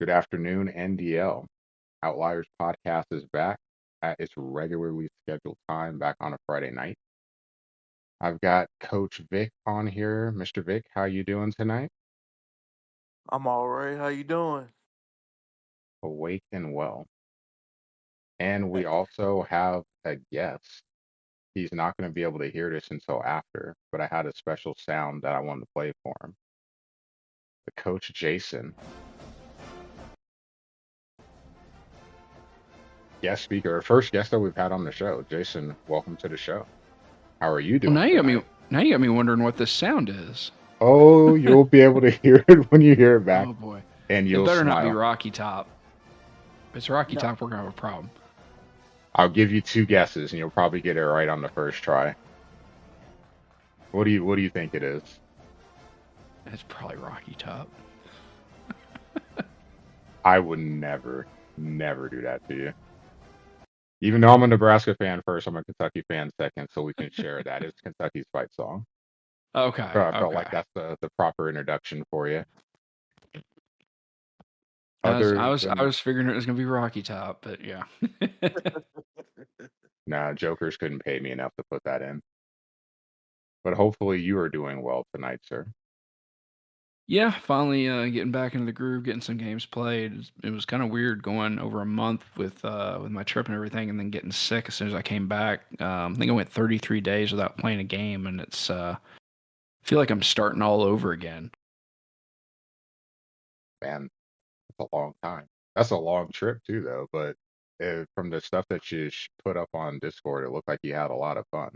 Good afternoon, NDL. Outliers podcast is back at its regularly scheduled time back on a Friday night. I've got Coach Vic on here. Mr. Vic, how you doing tonight? I'm all right. How you doing? Awake and well. And we Hey, also have a guest. He's not going to be able to hear this until after, but I had a special sound that I wanted to play for him. The Coach Jason, guest speaker, first guest that we've had on the show. Jason, welcome to the show. How are you Well, doing tonight? now you got me wondering what this sound is. Oh, you'll be able to hear it when you hear it back, Oh boy, and it you'll better not be smile. Rocky Top. If it's Rocky no, Top, we're gonna have a problem. I'll give you two guesses, and you'll probably get it right on the first try. What do you think it is? It's probably Rocky Top. I would never, never do that to you. Even though I'm a Nebraska fan first, I'm a Kentucky fan second, so we can share that. It's Kentucky's fight song. So Okay, I felt like okay. that's the proper introduction for you. I Other was I than was figuring it was gonna be Rocky Top, but yeah. nah, Jokers couldn't pay me enough to put that in. But hopefully you are doing well tonight, sir. Yeah, finally getting back into the groove, getting some games played. It was kind of weird going over a month with my trip and everything, and then getting sick as soon as I came back. I think I went 33 days without playing a game, and it's I feel like I'm starting all over again. Man, that's a long time. That's a long trip too, though. But from the stuff that you put up on Discord, it looked like you had a lot of fun.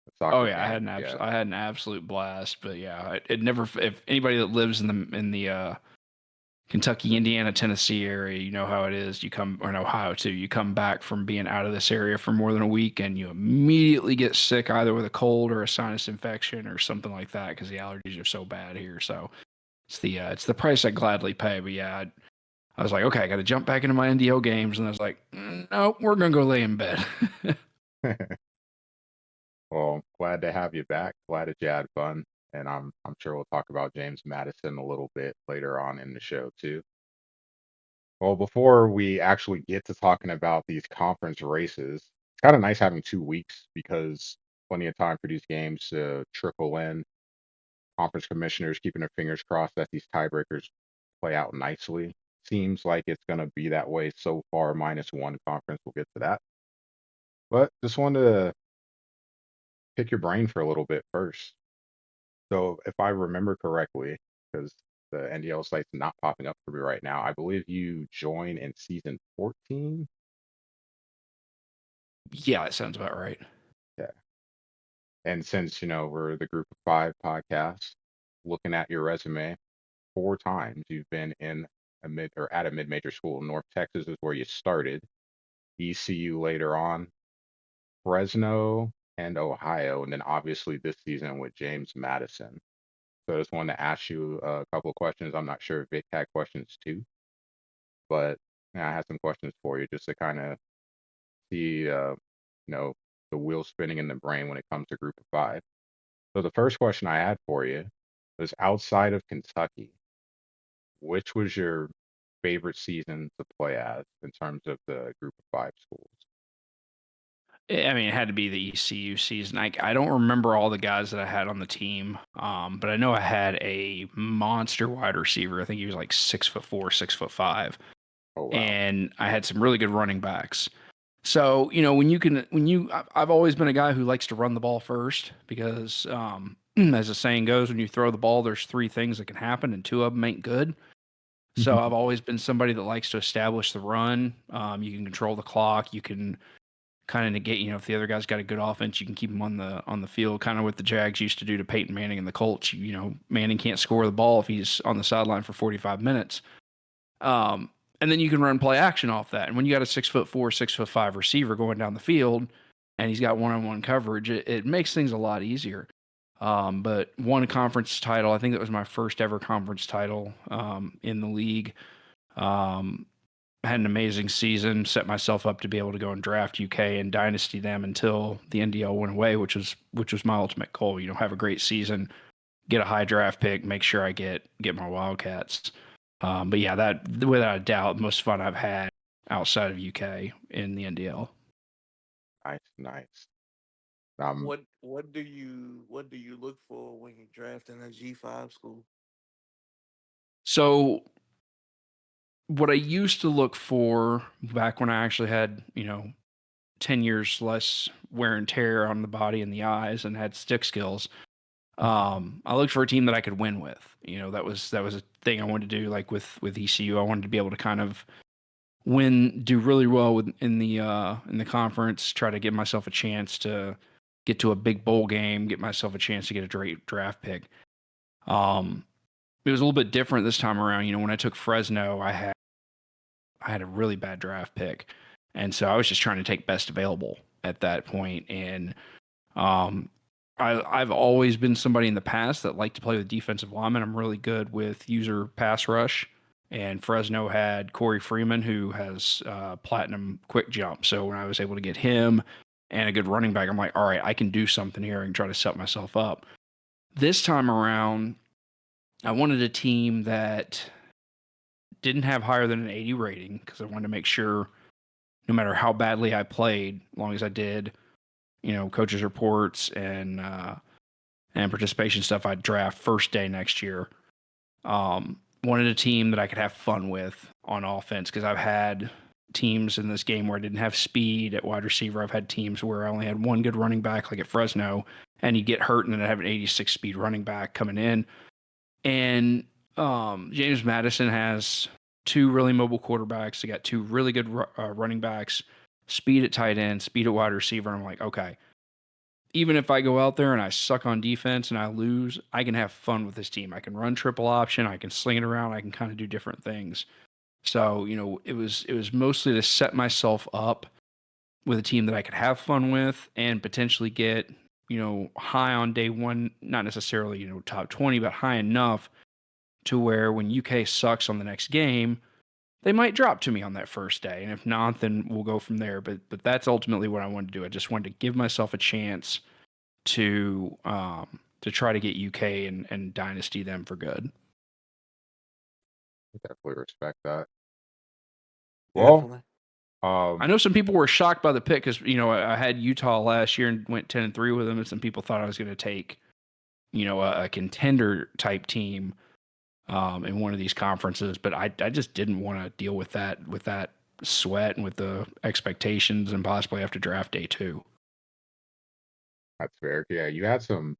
The Oh soccer yeah, game, yeah. I had an absolute blast. But yeah, it never. If anybody that lives in the Kentucky, Indiana, Tennessee area, you know how it is. You come or in Ohio too. You come back from being out of this area for more than a week, and you immediately get sick either with a cold or a sinus infection or something like that because the allergies are so bad here. So it's the price I gladly pay. But yeah, I was like, okay, I got to jump back into my NDL games, and I was like, no, we're gonna go lay in bed. Well, glad to have you back. Glad that you had fun, and I'm sure we'll talk about James Madison a little bit later on in the show too. Well, before we actually get to talking about these conference races, it's kind of nice having 2 weeks because plenty of time for these games to trickle in. Conference commissioners keeping their fingers crossed that these tiebreakers play out nicely. Seems like it's going to be that way so far, minus one conference. We'll get to that. But just wanted to pick your brain for a little bit first. So, if I remember correctly, because the NDL site's not popping up for me right now, I believe you joined in season 14. Yeah, that sounds about right. Yeah. And since, we're the Group of Five podcast, looking at your resume, 4 times you've been in a mid or at a mid-major school. North Texas is where you started, ECU later on, Fresno and Ohio, and then obviously this season with James Madison. So I just wanted to ask you a couple of questions. I'm not sure if Vic had questions too, but yeah, I had some questions for you just to kind of see, the wheel spinning in the brain when it comes to Group of Five. So the first question I had for you was outside of Kentucky, which was your favorite season to play as in terms of the Group of Five schools? I mean, it had to be the ECU season. I don't remember all the guys that I had on the team, but I know I had a monster wide receiver. I think he was like 6'4", 6'5", Oh wow. and I had some really good running backs. So when I've always been a guy who likes to run the ball first because, as the saying goes, when you throw the ball, there's three things that can happen, and two of them ain't good. So I've always been somebody that likes to establish the run. You can control the clock. You can kind of negate, if the other guy's got a good offense, you can keep him on the field, kind of what the Jags used to do to Peyton Manning and the Colts. Manning can't score the ball if he's on the sideline for 45 minutes. And then you can run play action off that. And when you got a 6'4", 6'5" receiver going down the field, and he's got one-on-one coverage, it makes things a lot easier. But won a conference title. I think that was my first ever conference title in the league. Um, had an amazing season, set myself up to be able to go and draft UK and dynasty them until the NDL went away, which was my ultimate goal. Have a great season, get a high draft pick, make sure I get my Wildcats. But yeah, that without a doubt, the most fun I've had outside of UK in the NDL. Nice, nice. Um, What do you look for when you're drafting a G5 school? So what I used to look for back when I actually had, 10 years less wear and tear on the body and the eyes and had stick skills. I looked for a team that I could win with. That was a thing I wanted to do. Like with ECU, I wanted to be able to kind of do really well in the conference, try to give myself a chance to get to a big bowl game, get myself a chance to get a draft pick. Um, it was a little bit different this time around. When I took Fresno, I had a really bad draft pick, and so I was just trying to take best available at that point. And um, I've always been somebody in the past that liked to play with defensive linemen. I'm really good with user pass rush, and Fresno had Corey Freeman, who has platinum quick jump. So when I was able to get him and a good running back, I'm like, all right, I can do something here and try to set myself up. This time around, I wanted a team that didn't have higher than an 80 rating because I wanted to make sure no matter how badly I played, as long as I did, coaches reports and participation stuff, I'd draft first day next year. Wanted a team that I could have fun with on offense because I've had teams in this game where I didn't have speed at wide receiver. I've had teams where I only had one good running back, like at Fresno, and you get hurt and then I have an 86 speed running back coming in. And James Madison has two really mobile quarterbacks. They got two really good running backs, speed at tight end, speed at wide receiver. And I'm like, okay, even if I go out there and I suck on defense and I lose, I can have fun with this team. I can run triple option. I can sling it around. I can kind of do different things. So, it was mostly to set myself up with a team that I could have fun with and potentially get, high on day one, not necessarily, top 20, but high enough to where when UK sucks on the next game, they might drop to me on that first day. And if not, then we'll go from there. But that's ultimately what I wanted to do. I just wanted to give myself a chance to try to get UK and dynasty them for good. I definitely respect that. Well, Definitely. I know some people were shocked by the pick because I had Utah last year and went 10-3 with them, and some people thought I was going to take a contender type team in one of these conferences, but I just didn't want to deal with that sweat and with the expectations and possibly after draft day too. that's fair. Yeah, you had some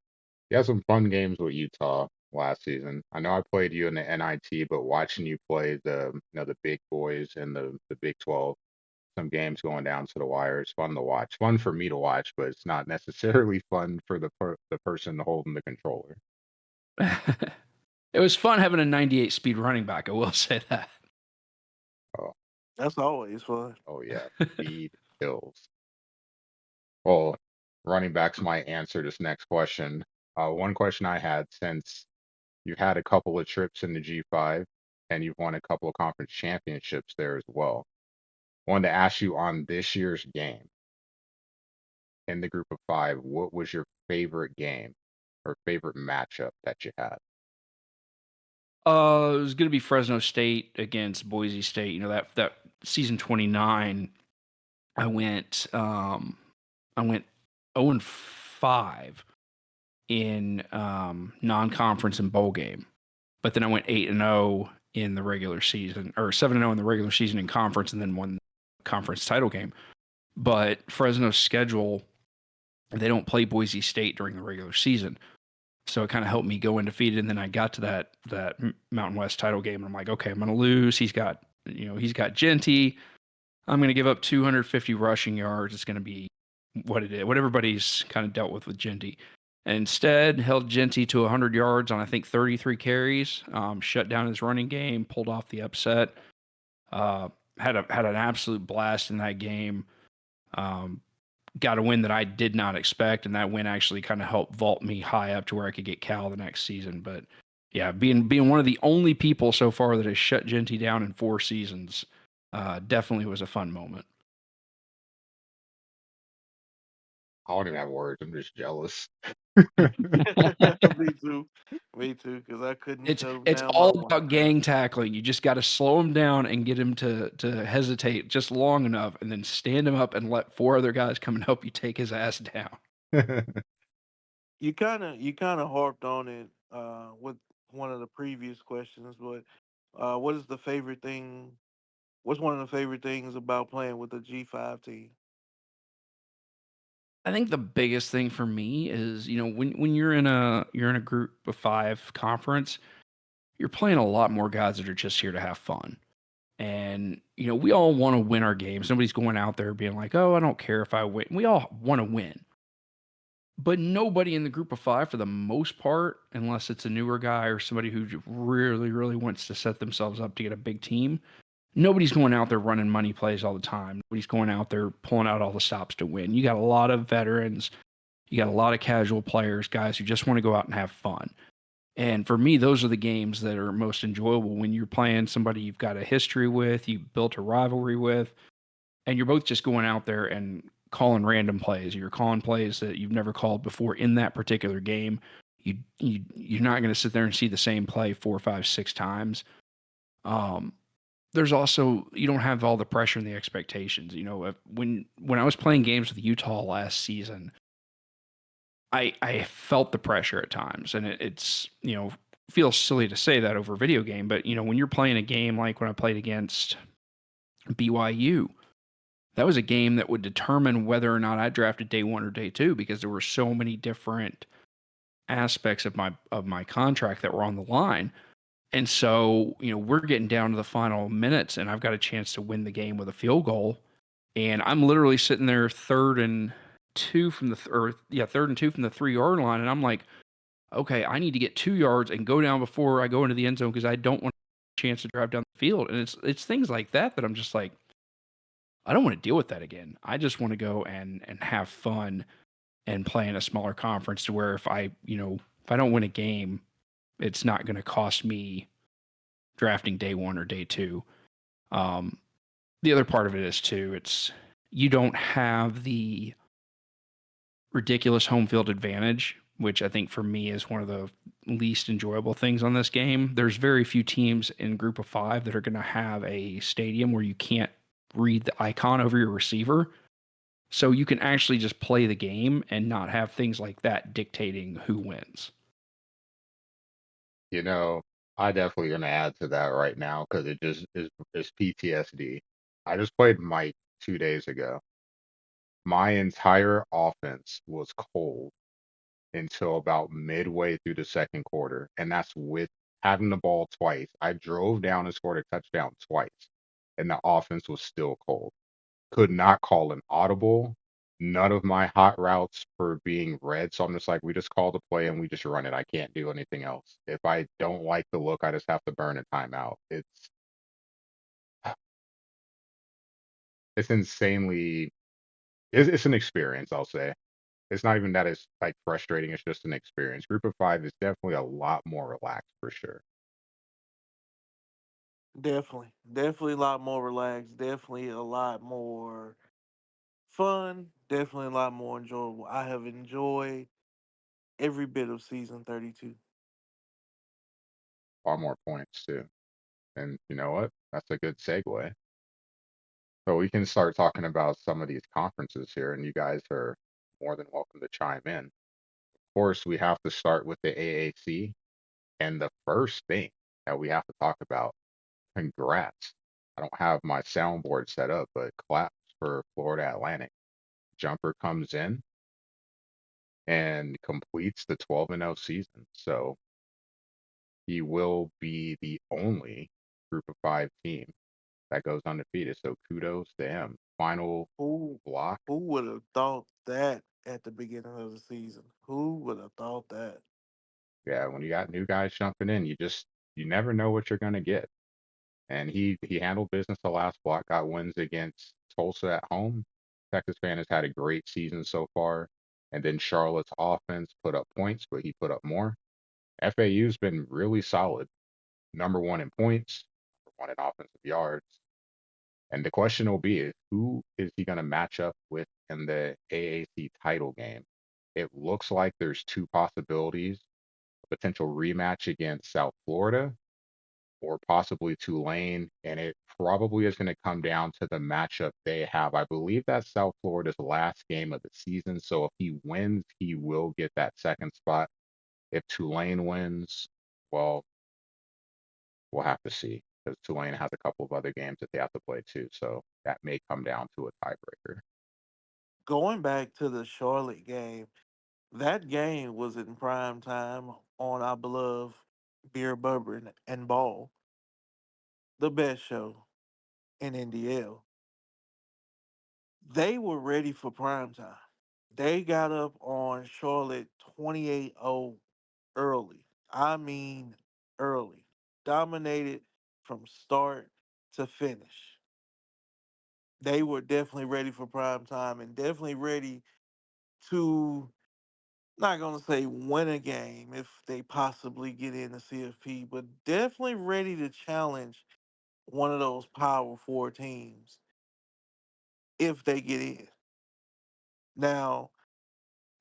fun games with Utah last season. I know I played you in the NIT, but watching you play the big boys in the Big 12, some games going down to the wire, it's fun to watch. Fun for me to watch, but it's not necessarily fun for the person holding the controller. It was fun having a 98 speed running back. I will say that. Oh, That's always fun. oh yeah, speed kills. Well, running backs might answer this next question. One question I had, since you've had a couple of trips in the G5 and you've won a couple of conference championships there as well. Wanted to ask you on this year's game in the group of five, what was your favorite game or favorite matchup that you had? It was going to be Fresno State against Boise State. That season 29, I went I went 0-5 in non-conference and bowl game, but then I went 8-0 in the regular season, or 7-0 in the regular season in conference, and then won the conference title game. But Fresno's schedule, they don't play Boise State during the regular season. So it kind of helped me go undefeated. And then I got to that Mountain West title game, and I'm like, okay, I'm going to lose. He's got Genty. I'm going to give up 250 rushing yards. It's going to be what it is, what everybody's kind of dealt with Genty. And instead, held Genty to 100 yards on I think 33 carries. Shut down his running game, pulled off the upset. Had an absolute blast in that game. Got a win that I did not expect, and that win actually kind of helped vault me high up to where I could get Cal the next season. But yeah, being one of the only people so far that has shut Genty down in 4 seasons, definitely was a fun moment. I don't even have words. I'm just jealous. Me too. Me too. Because I couldn't shut It's down my all one. about gang tackling. You just got to slow him down and get him to hesitate just long enough, and then stand him up and let four other guys come and help you take his ass down. You kind of harped on it with one of the previous questions, but what is the favorite thing? What's one of the favorite things about playing with the G5 team? I think the biggest thing for me is, when you're in a group of five conference, you're playing a lot more guys that are just here to have fun. And, we all want to win our games. Nobody's going out there being like, oh, I don't care if I win. We all want to win. But nobody in the group of five, for the most part, unless it's a newer guy or somebody who really, really wants to set themselves up to get a big team, nobody's going out there running money plays all the time. Nobody's going out there pulling out all the stops to win. You got a lot of veterans, you got a lot of casual players, guys who just want to go out and have fun. And for me, those are the games that are most enjoyable when you're playing somebody you've got a history with, you built a rivalry with, and you're both just going out there and calling random plays. You're calling plays that you've never called before in that particular game. You're not going to sit there and see the same play 4, 5, 6 times. Um, there's also, you don't have all the pressure and the expectations. When I was playing games with Utah last season, I felt the pressure at times, and it's feels silly to say that over a video game, but when you're playing a game like when I played against BYU, that was a game that would determine whether or not I drafted day one or day two, because there were so many different aspects of my contract that were on the line. And so, we're getting down to the final minutes, and I've got a chance to win the game with a field goal. And I'm literally sitting there third and two from the third and two from the 3 yard line, and I'm like, okay, I need to get 2 yards and go down before I go into the end zone because I don't want a chance to drive down the field. And it's things like that that I'm just like, I don't want to deal with that again. I just want to go and have fun and play in a smaller conference to where if I don't win a game, it's not going to cost me drafting day one or day two. Um, the other part of it is too, it's you don't have the ridiculous home field advantage, which I think for me is one of the least enjoyable things on this game. There's very few teams in group of five that are going to have a stadium where you can't read the icon over your receiver. So you can actually just play the game and not have things like that dictating who wins. You know, I definitely gonna add to that right now because it just is PTSD. I just played Mike 2 days ago. My entire offense was cold until about midway through the second quarter, and that's with having the ball twice. I drove down and scored a touchdown twice, and the offense was still cold. Could not call an audible. None of my hot routes were being read, so I'm just like, we just call the play and we just run it. I can't do anything else. If I don't like the look, I just have to burn a timeout. It's insanely. It's an experience, I'll say. It's not even that it's like frustrating. It's just an experience. Group of five is definitely a lot more relaxed for sure. Definitely. Definitely a lot more relaxed. Definitely a lot more fun. Definitely a lot more enjoyable. I have enjoyed every bit of season 32. A lot more points too. And you know what? That's a good segue. So we can start talking about some of these conferences here, and you guys are more than welcome to chime in. Of course, we have to start with the AAC. And the first thing that we have to talk about, congrats. I don't have my soundboard set up, but claps for Florida Atlantic. Jumper comes in and completes the 12-0 season. So he will be the only group of five team that goes undefeated. So kudos to him. Final Who block. who would have thought that at the beginning of the season? Who would have thought that? Yeah, when you got new guys jumping in, you never know what you're gonna get. And he handled business the last block, got wins against Tulsa at home. Texas fan has had a great season so far. And then Charlotte's offense put up points, but he put up more. FAU's been really solid. Number one in points, number one in offensive yards. And the question will be, who is he going to match up with in the AAC title game? It looks like there's two possibilities: a potential rematch against South Florida or possibly Tulane, and it probably is going to come down to the matchup they have. I believe that's South Florida's last game of the season, so if he wins, he will get that second spot. If Tulane wins, well, we'll have to see because Tulane has a couple of other games that they have to play too, so that may come down to a tiebreaker. Going back to the Charlotte game, that game was in prime time on our beloved Beer Bourbon and Ball, the best show in NDL. They were ready for prime time. They got up on Charlotte 28-0 early. I mean, early. Dominated from start to finish. They were definitely ready for prime time and definitely ready to, not going to say win a game if they possibly get in the CFP, but definitely ready to challenge one of those Power Four teams if they get in. Now,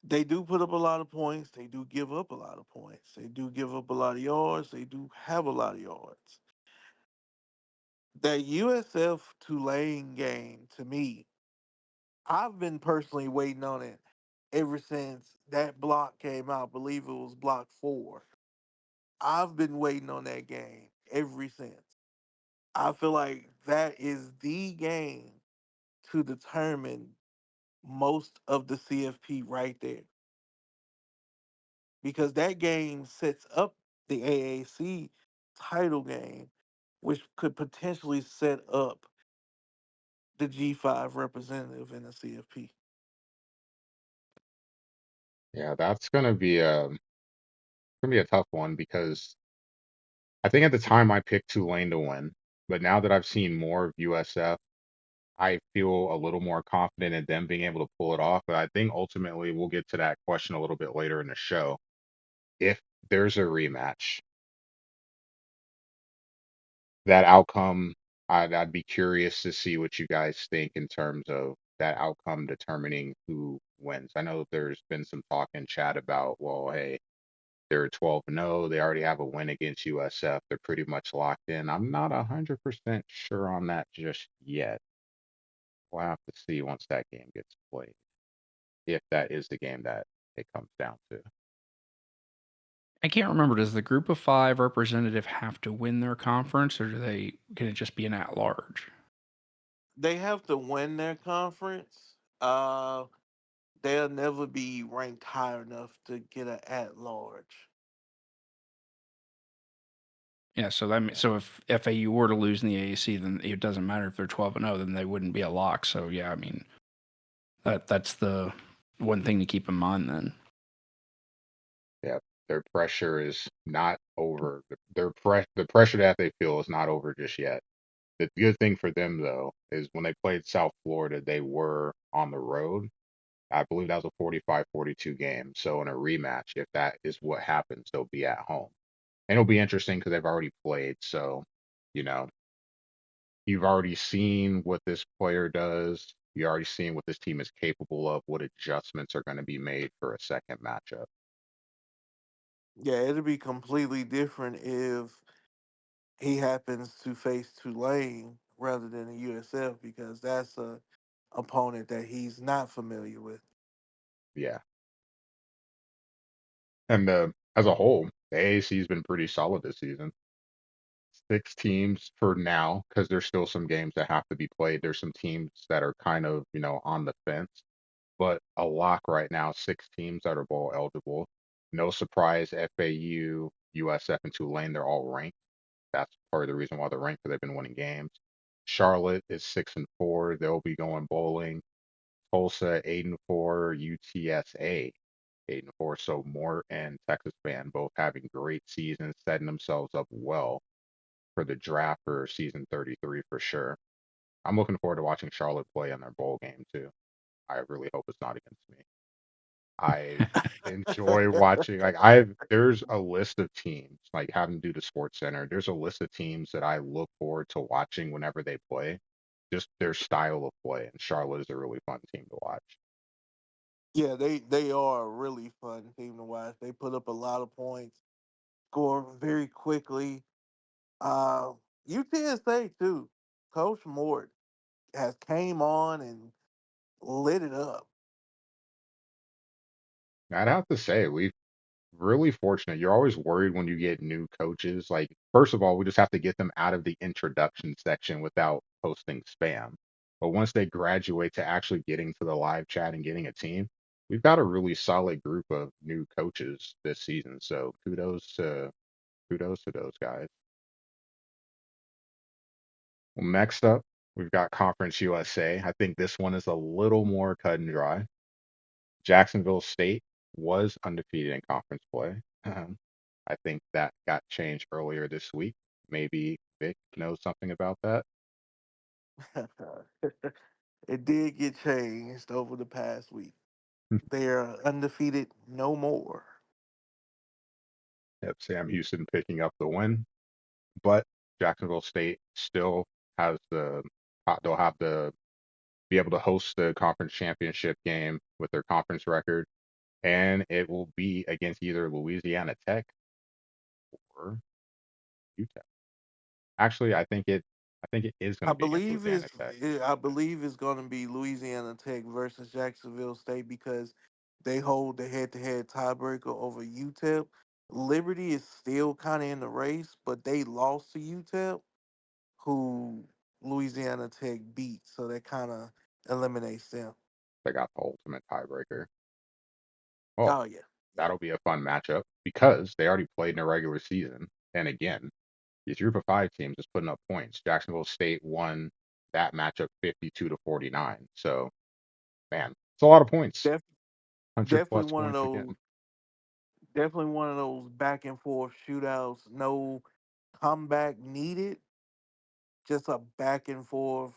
they do put up a lot of points. They do give up a lot of points. They do give up a lot of yards. They do have a lot of yards. That USF Tulane game, to me, I've been personally waiting on it ever since that block came out. I believe it was block 4. I've been waiting on that game ever since. I feel like that is the game to determine most of the CFP right there because that game sets up the AAC title game, which could potentially set up the G5 representative in the CFP. Yeah, that's gonna be a tough one because I think at the time I picked Tulane to win, but now that I've seen more of USF, I feel a little more confident in them being able to pull it off. But I think ultimately we'll get to that question a little bit later in the show. If there's a rematch, that outcome, I'd be curious to see what you guys think in terms of that outcome determining who wins. I know there's been some talk in chat about, well, hey, they're 12-0. They already have a win against USF. They're pretty much locked in. I'm not 100% sure on that just yet. We'll have to see once that game gets played, if that is the game that it comes down to. I can't remember. Does the group of five representative have to win their conference, or can it just be an at large? They have to win their conference. They'll never be ranked high enough to get an at large. Yeah, so if FAU were to lose in the AAC, then it doesn't matter if they're 12-0, then they wouldn't be a lock. So yeah, I mean that's the one thing to keep in mind then. Yeah, their pressure is not over. The pressure that they feel is not over just yet. The good thing for them though is when they played South Florida, they were on the road. I believe that was a 45-42 game. So in a rematch, if that is what happens, they'll be at home. And it'll be interesting because they've already played. So, you know, you've already seen what this player does. You're already seeing what this team is capable of, what adjustments are going to be made for a second matchup. Yeah, it'll be completely different if he happens to face Tulane rather than the USF because that's a opponent that he's not familiar with. Yeah. And as a whole, the AAC has been pretty solid this season. 6 teams for now, because there's still some games that have to be played. There's some teams that are kind of, on the fence, but a lock right now, 6 teams that are bowl eligible. No surprise, FAU, USF, and Tulane, they're all ranked. That's part of the reason why they're ranked, because they've been winning games. Charlotte is 6-4. They'll be going bowling. Tulsa 8-4. UTSA 8-4. So Mort and Texas Band both having great seasons, setting themselves up well for the draft for season 33 for sure. I'm looking forward to watching Charlotte play in their bowl game too. I really hope it's not against me. I enjoy watching, like, there's a list of teams, like having to do the Sports Center. There's a list of teams that I look forward to watching whenever they play, just their style of play. And Charlotte is a really fun team to watch. Yeah, they are a really fun team to watch. They put up a lot of points, score very quickly. Uh, UTSA too. Coach Mort has came on and lit it up. I'd have to say we really fortunate. You're always worried when you get new coaches. Like, first of all, we just have to get them out of the introduction section without posting spam. But once they graduate to actually getting to the live chat and getting a team, we've got a really solid group of new coaches this season. So kudos to those guys. Well, next up, we've got Conference USA. I think this one is a little more cut and dry. Jacksonville State was undefeated in conference play. I think that got changed earlier this week. Maybe Vic knows something about that. It did get changed over the past week. They're undefeated no more. Yep, Sam Houston picking up the win, but Jacksonville State still has they'll have the be able to host the conference championship game with their conference record, and it will be against either Louisiana Tech or Utah. Actually, I think it is going I to be against believe Louisiana it's Tech. I believe it's going to be Louisiana Tech versus Jacksonville State because they hold the head-to-head tiebreaker over UTEP. Liberty is still kind of in the race, but they lost to UTEP, who Louisiana Tech beat, so that kind of eliminates them. They got the ultimate tiebreaker. Well, Oh yeah, yeah, that'll be a fun matchup because they already played in a regular season. And again, these group of five teams is putting up points. Jacksonville State won that matchup 52-49. So, man, it's a lot of points. Def- 100 definitely plus one of points those. again. Definitely one of those back and forth shootouts. No comeback needed. Just a back and forth.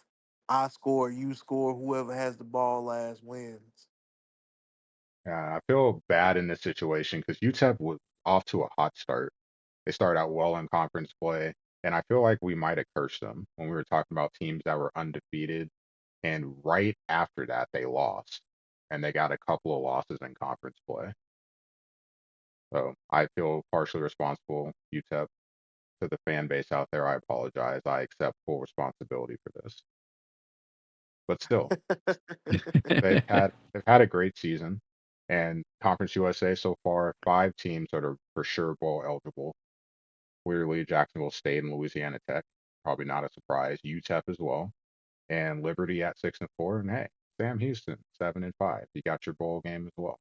I score, you score. Whoever has the ball last wins. I feel bad in this situation because UTEP was off to a hot start. They started out well in conference play, and I feel like we might have cursed them when we were talking about teams that were undefeated. And right after that, they lost, and they got a couple of losses in conference play. So I feel partially responsible, UTEP, to the fan base out there. I apologize. I accept full responsibility for this. But still, they've had a great season, and Conference USA so far, five teams that are for sure bowl eligible. Clearly, Jacksonville State and Louisiana Tech, probably not a surprise. UTEP as well, and Liberty at 6-4, and hey, Sam Houston 7-5. You got your bowl game as well.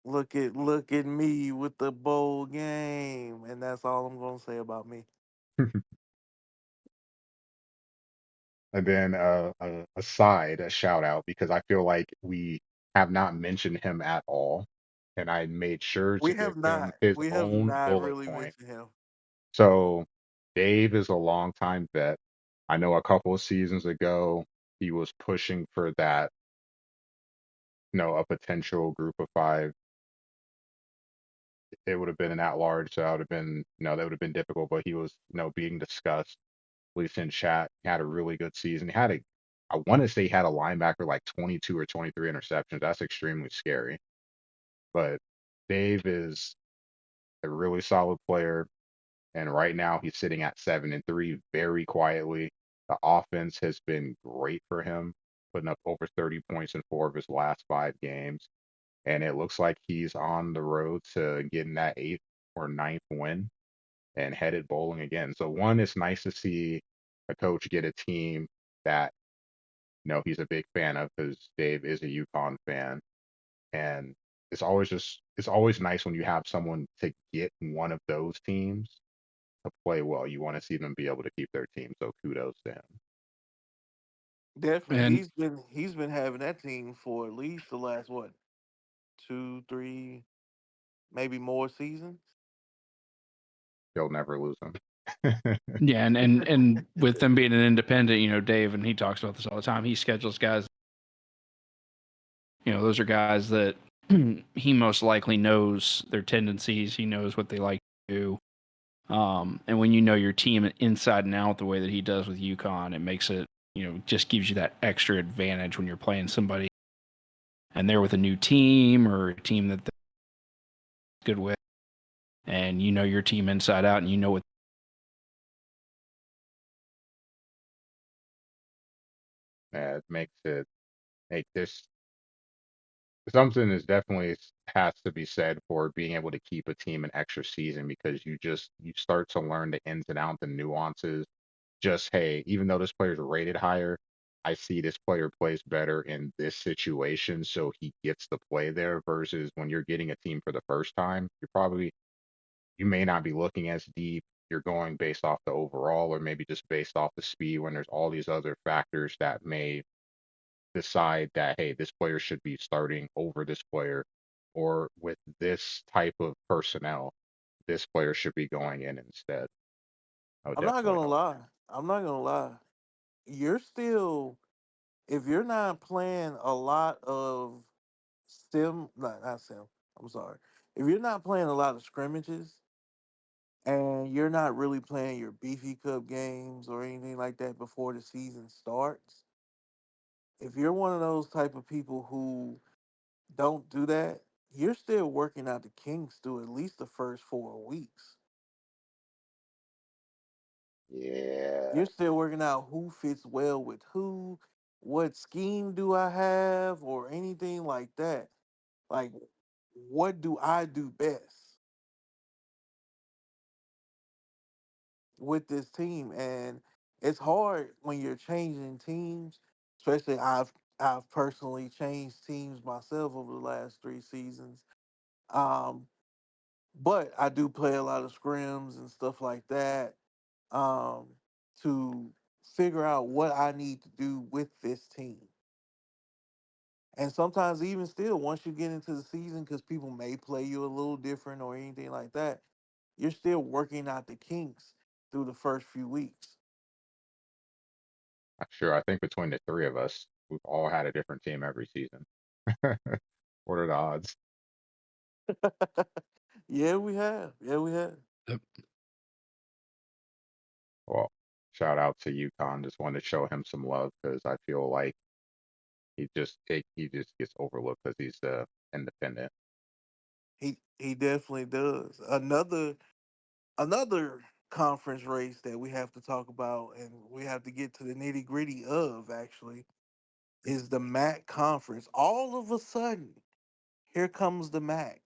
Look at me with the bowl game, and that's all I'm gonna say about me. And then a shout out because I feel like we have not mentioned him at all, and I made sure to give him his We have own not bullet really point. mentioned him. So Dave is a longtime vet. I know a couple of seasons ago he was pushing for that, a potential group of five. It would have been an at large, so that would have been, that would have been difficult. But he was, being discussed, at least in chat. He had a really good season. I want to say he had a linebacker like 22 or 23 interceptions. That's extremely scary. But Dave is a really solid player. And right now he's sitting at 7-3 very quietly. The offense has been great for him, putting up over 30 points in four of his last five games. And it looks like he's on the road to getting that eighth or ninth win and headed bowling again. So one, it's nice to see a coach get a team that he's a big fan of because Dave is a UConn fan. And it's always nice when you have someone to get one of those teams to play well. You want to see them be able to keep their team. So kudos to him. Definitely, And he's been having that team for at least the last what 2, 3, maybe more seasons. He'll never lose them. yeah, and with them being an independent, Dave, and he talks about this all the time. He schedules guys. Those are guys that he most likely knows their tendencies. He knows what they like to do. And when you know your team inside and out the way that he does with UConn, it makes it, just gives you that extra advantage when you're playing somebody and they're with a new team or a team that they're good with, and you know your team inside out, and you know what. It makes it make this something is definitely has to be said for being able to keep a team an extra season because you start to learn the ins and outs and nuances. Just hey, even though this player's rated higher, I see this player plays better in this situation, so he gets to play there. Versus when you're getting a team for the first time, you may not be looking as deep. You're going based off the overall, or maybe just based off the speed. When there's all these other factors that may decide that hey, this player should be starting over this player, or with this type of personnel, this player should be going in instead. That would I'm not definitely gonna help. lie. I'm not gonna lie. You're still, if you're not playing a lot of not sim. I'm sorry. If you're not playing a lot of scrimmages and you're not really playing your beefy cup games or anything like that before the season starts, if you're one of those type of people who don't do that, you're still working out the kinks through at least the first 4 weeks. Yeah, You're still working out who fits well with who, what scheme do I have, or anything like that. Like, what do I do best with this team? And it's hard when you're changing teams, especially I've personally changed teams myself over the last 3 seasons. Um, but I do play a lot of scrims and stuff like that um, to figure out what I need to do with this team. And sometimes, even still, once you get into the season, because people may play you a little different or anything like that, you're still working out the kinks through the first few weeks. I'm sure. I think between the three of us, we've all had a different team every season. What are the odds? Yeah, we have. Yeah, we have. Yep. Well, shout out to UConn. Just wanted to show him some love because I feel like he just gets overlooked because he's independent. He definitely does. Another conference race that we have to talk about, and we have to get to the nitty gritty of actually, is the MAC conference. All of a sudden, here comes the MAC.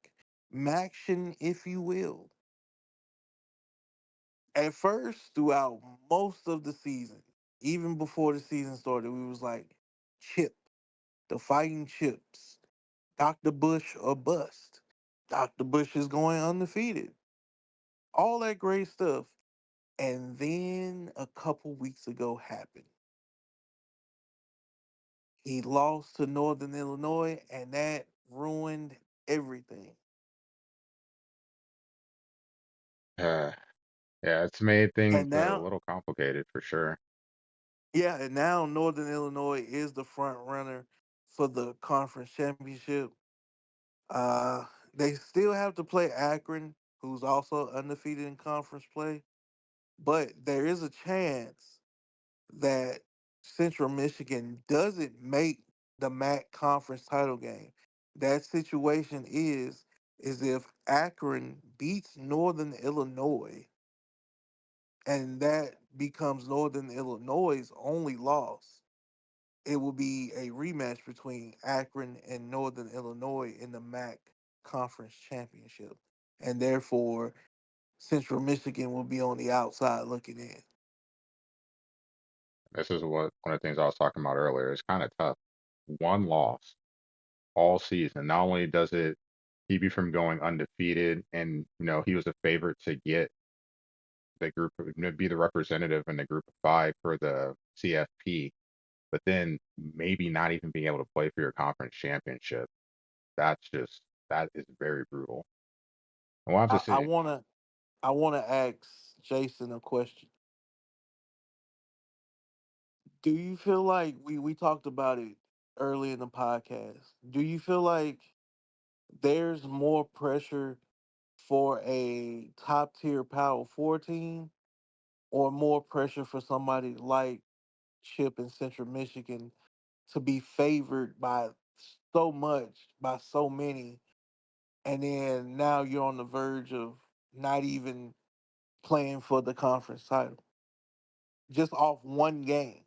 Maction, if you will. At first, throughout most of the season, even before the season started, we was like, Chip, the fighting chips, Dr. Bush or bust. Dr. Bush is going undefeated. All that great stuff. And then a couple weeks ago happened. He lost to Northern Illinois, and that ruined everything. Uh, yeah, it's made things And a now, little complicated for sure. yeah, and now Northern Illinois is the front runner for the conference championship. Uh, they still have to play Akron, who's also undefeated in conference play, but there is a chance that Central Michigan doesn't make the MAC conference title game. That situation is if Akron beats Northern Illinois, and that becomes Northern Illinois' only loss. It will be a rematch between Akron and Northern Illinois in the MAC conference championship. And therefore, Central Michigan will be on the outside looking in. This is what one of the things I was talking about earlier. It's kind of tough. One loss all season. Not only does it keep you from going undefeated, and he was a favorite to get the group, be the representative in the group of five for the CFP, but then maybe not even being able to play for your conference championship. That is very brutal. And we'll have to I see. wanna I wanna ask Jason a question. Do you feel like we talked about it early in the podcast? Do you feel like there's more pressure for a top tier Power Four team, or more pressure for somebody like Chip in Central Michigan to be favored by so much by so many, and then now you're on the verge of not even playing for the conference title just off one game.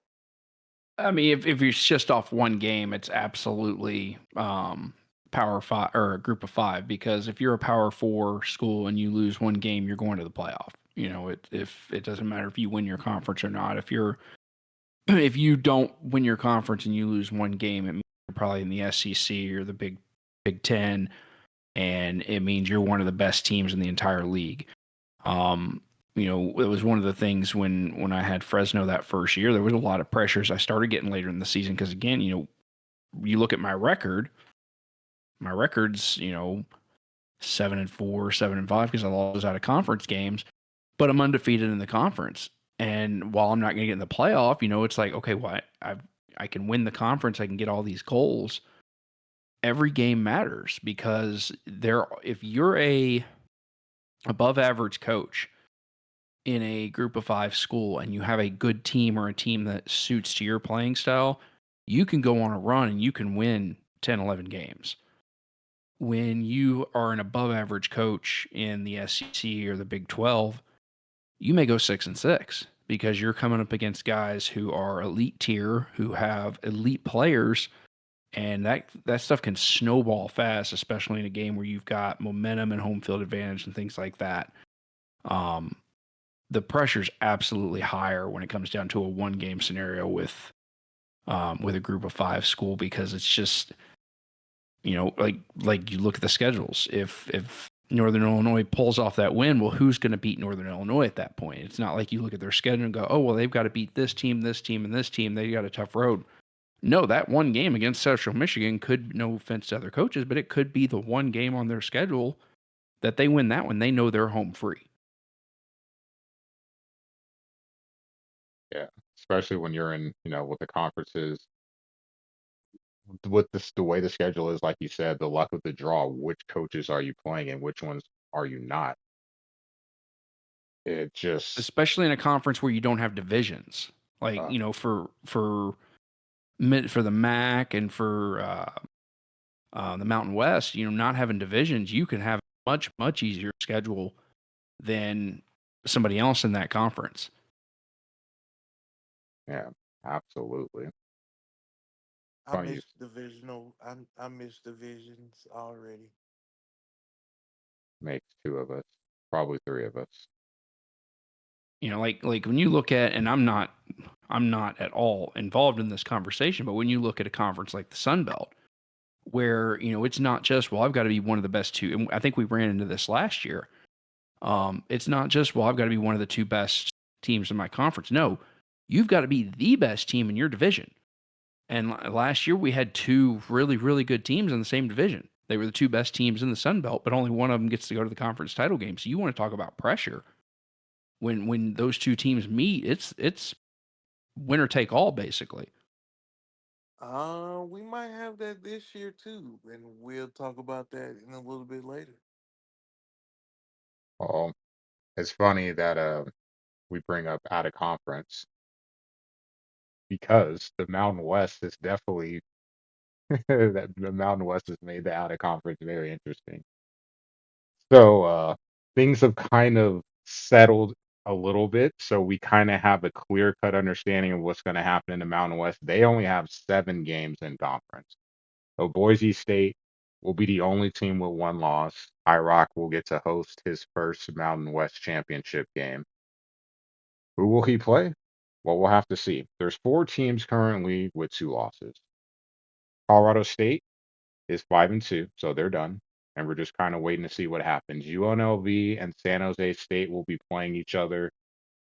I mean, if it's just off one game, it's absolutely power five or a group of five because if you're a power four school and you lose one game, you're going to the playoff. You know, if it doesn't matter if you win your conference or not. If you're if you don't win your conference and you lose one game, it means you're probably in the SEC or the Big Ten, and it means you're one of the best teams in the entire league. Um, you know, it was one of the things when I had Fresno that first year, there was a lot of pressures I started getting later in the season because again, you know, you look at my record's, you know, 7-4, 7-5 because I lost out of conference games, but I'm undefeated in the conference. And while I'm not going to get in the playoff, you know, it's like, okay, well, I can win the conference, I can get all these goals. Every game matters because if you're a above average coach in a group of five school and you have a good team or a team that suits to your playing style, you can go on a run and you can win 10, 11 games. When you are an above average coach in the SEC or the Big 12, you may go 6-6 because you're coming up against guys who are elite tier, who have elite players, and that stuff can snowball fast, especially in a game where you've got momentum and home field advantage and things like that. Um, the pressure's absolutely higher when it comes down to a one game scenario with a group of five school because it's just you know like you look at the schedules. If Northern Illinois pulls off that win, well, who's going to beat Northern Illinois at that point? It's not like you look at their schedule and go, oh well, they've got to beat this team, this team, and this team. They got a tough road. No, that one game against Central Michigan could, no offense to other coaches, but it could be the one game on their schedule that they win that one. They know they're home free. Yeah, especially when you're in, with the conferences, with the way the schedule is, like you said, the luck of the draw. Which coaches are you playing and which ones are you not? It just, Especially in a conference where you don't have divisions. Like, uh, you know, for the MAC and for the Mountain West, you know, not having divisions, you can have a much easier schedule than somebody else in that conference. yeah, absolutely. I Funny, miss divisional. I miss divisions already. makes two of us, probably three of us. You know, like when you look at, and I'm not at all involved in this conversation, but when you look at a conference like the Sun Belt, where you know it's not just well, I've got to be one of the best two. And I think we ran into this last year. It's not just well, I've got to be one of the two best teams in my conference. No, you've got to be the best team in your division. And last year we had two really good teams in the same division. They were the two best teams in the Sun Belt, but only one of them gets to go to the conference title game. So you want to talk about pressure when those two teams meet? It's winner take all basically. We might have that this year too, and we'll talk about that in a little bit later. Well, it's funny that we bring up out of conference because the Mountain West is definitely that the Mountain West has made the out of conference very interesting. So things have kind of settled a little bit. So we kind of have a clear cut understanding of what's going to happen in the Mountain West. They only have 7 games in conference. So Boise State will be the only team with one loss. Rock will get to host his first Mountain West championship game. Who will he play? Well, we'll have to see. There's 4 teams currently with 2 losses. Colorado State is 5-2, so they're done. And we're just kind of waiting to see what happens. UNLV and San Jose State will be playing each other.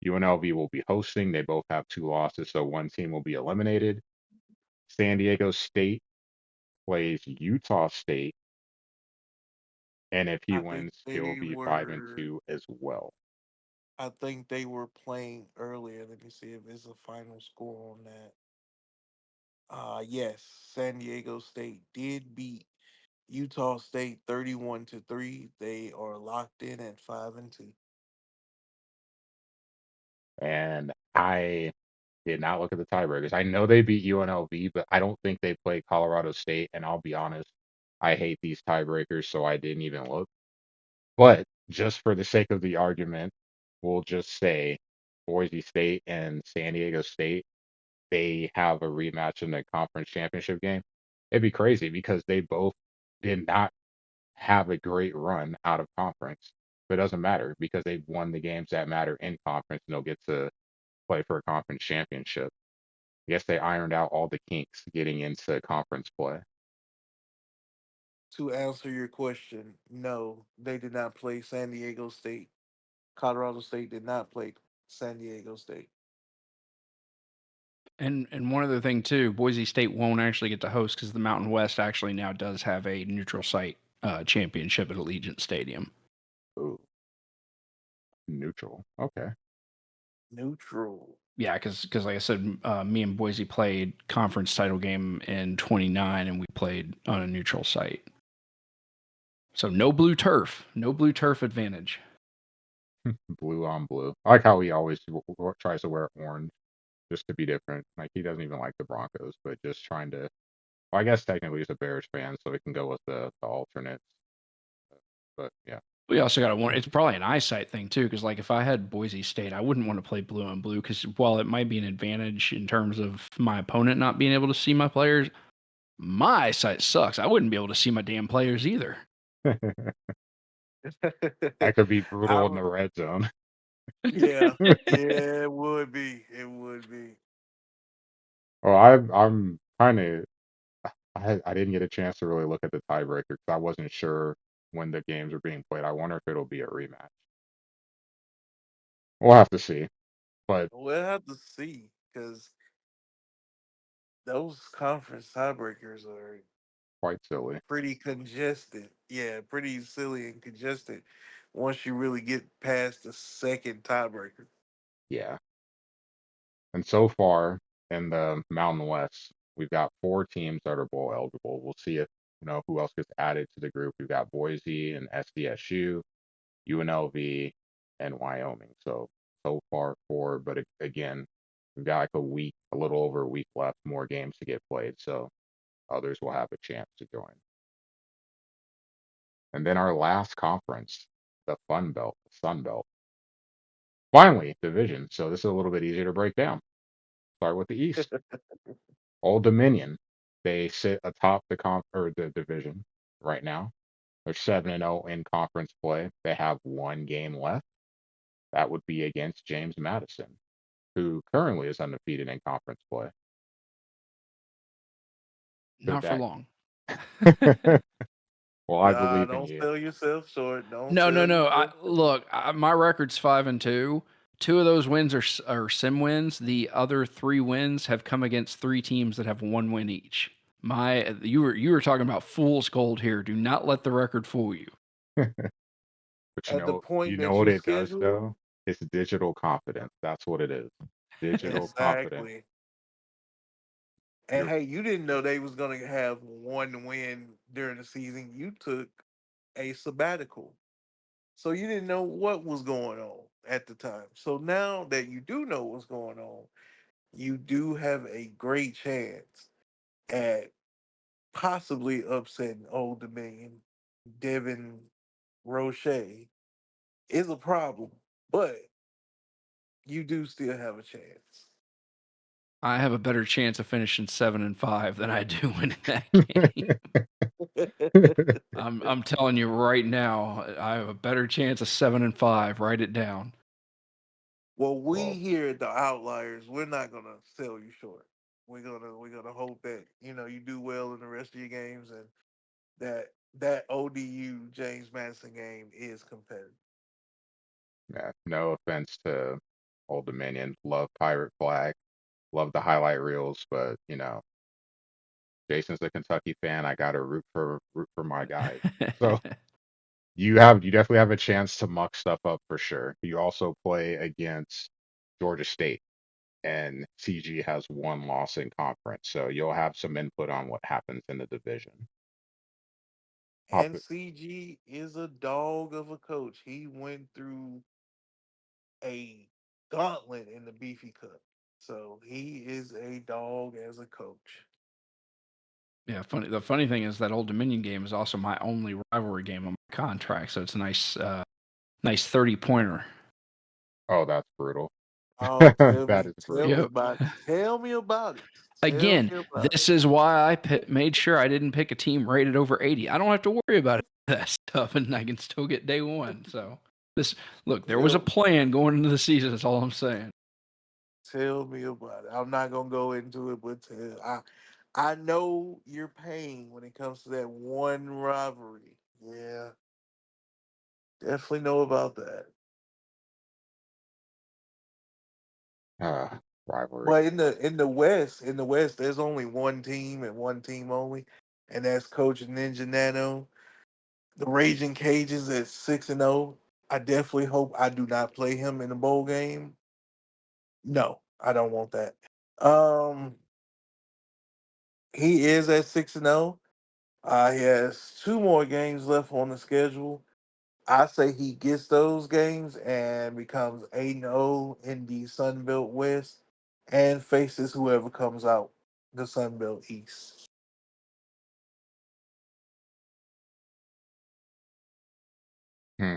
UNLV will be hosting. They both have 2 losses, so one team will be eliminated. San Diego State plays Utah State, and if he I think wins, he'll they be five and were. two as well. I think they were playing earlier. Let me see if it's a final score on that. Yes, San Diego State did beat Utah State 31-3. They are locked in at 5-2. And I Did not look at the tiebreakers. I know they beat UNLV, but I don't think they played Colorado State. And I'll be honest, I hate these tiebreakers, so I didn't even look. But just for the sake of the argument, we'll just say Boise State and San Diego State, they have a rematch in the conference championship game. It'd be crazy because they both did not have a great run out of conference. But it doesn't matter because they've won the games that matter in conference and they'll get to play for a conference championship. I guess they ironed out all the kinks getting into conference play. To answer your question, no, they did not play San Diego State. Colorado State did not play San Diego State. And one other thing too, Boise State won't actually get to host because the Mountain West actually now does have a neutral site championship at Allegiant Stadium. Ooh, neutral. Okay. Neutral. Yeah, because like I said, me and Boise played conference title game in '29, and we played on a neutral site. So no blue turf advantage. Blue on blue. I like how he always tries to wear orange just to be different. Like he doesn't even like the Broncos, but just trying to. Well, I guess technically he's a Bears fan, so we can go with the alternates. But yeah, We also got to warn. It's probably an eyesight thing too, because like if I had Boise State, I wouldn't want to play blue on blue because while it might be an advantage in terms of my opponent not being able to see my players, my eyesight sucks. I wouldn't be able to see my damn players either. that could be I brutal in would, the red zone. yeah, yeah, it would be. It would be. Well, I'm kind of I didn't get a chance to really look at the tiebreaker because I wasn't sure when the games are being played. I wonder if it'll be a rematch. We'll have to see, but We'll have to see because those conference tiebreakers are quite silly. pretty congested. Yeah, pretty silly and congested once you really get past the second tiebreaker. Yeah. And so far in the Mountain West, we've got four teams that are bowl eligible. We'll see if who else gets added to the group. We've got Boise and SDSU, UNLV, and Wyoming. So far four, but again, we've got like a week, a little over a week left, more games to get played. So others will have a chance to join. And then our last conference, the Fun Belt, the Sun Belt. Finally, division. So this is a little bit easier to break down. Start with the East. Old Dominion, they sit atop the division right now. They're 7-0 in conference play. They have one game left. That would be against James Madison, who currently is undefeated in conference play. Could Not for that? long. Well, I Nah, believe in don't you. sell yourself short. Don't No, no, sell no. yourself. My record's 5-2. Two of those wins are sim wins. The other three wins have come against three teams that have one win each. You were talking about fool's gold here. Do not let the record fool you. But At the you point know that what you it does schedule, though? It's digital confidence. That's what it is. Digital confidence. exactly. And You're hey, you didn't know they was gonna have one win during the season. You took a sabbatical. So you didn't know what was going on at the time. So now that you do know what's going on, you do have a great chance at possibly upsetting Old Dominion. Devin Roche is a problem, but you do still have a chance. I have a better chance of finishing 7-5 than I do winning that game. I'm telling you right now, I have a better chance of 7-5. Write it down. Well, we Well, here at the Outliers, we're not gonna sell you short. We're gonna hope that you do well in the rest of your games and that ODU James Madison game is competitive. yeah, no offense to Old Dominion. Love Pirate Flag. Love the highlight reels, but Jason's a Kentucky fan. I gotta root for my guys. So you definitely have a chance to muck stuff up for sure. You also play against Georgia State, and CG has one loss in conference, so you'll have some input on what happens in the division. Pop And it. CG is a dog of a coach. He went through a gauntlet in the Beefy Cup. So he is a dog as a coach. Yeah, funny. The funny thing is that Old Dominion game is also my only rivalry game on my contract, so it's a nice 30 pointer. Oh, that's brutal. Oh, That is tell me brutal. Yep. about it. Tell me about it. Tell Again, me about it. this is why I made sure I didn't pick a team rated over 80. I don't have to worry about that stuff, and I can still get day one. So this, look, there was a Tell, plan going into the season. That's all I'm saying. tell me about it. I'm not gonna go into it, but I know your pain when it comes to that one rivalry. Yeah, definitely know about that. Rivalry. But in the West, there's only one team and one team only, and that's Coach Ninja Nano. The Raging Cages at 6-0. I definitely hope I do not play him in the bowl game. No, I don't want that. Um, he is at 6-0. He has two more games left on the schedule. I say he gets those games and becomes 8-0 in the Sun Belt West and faces whoever comes out the Sun Belt East. Hmm.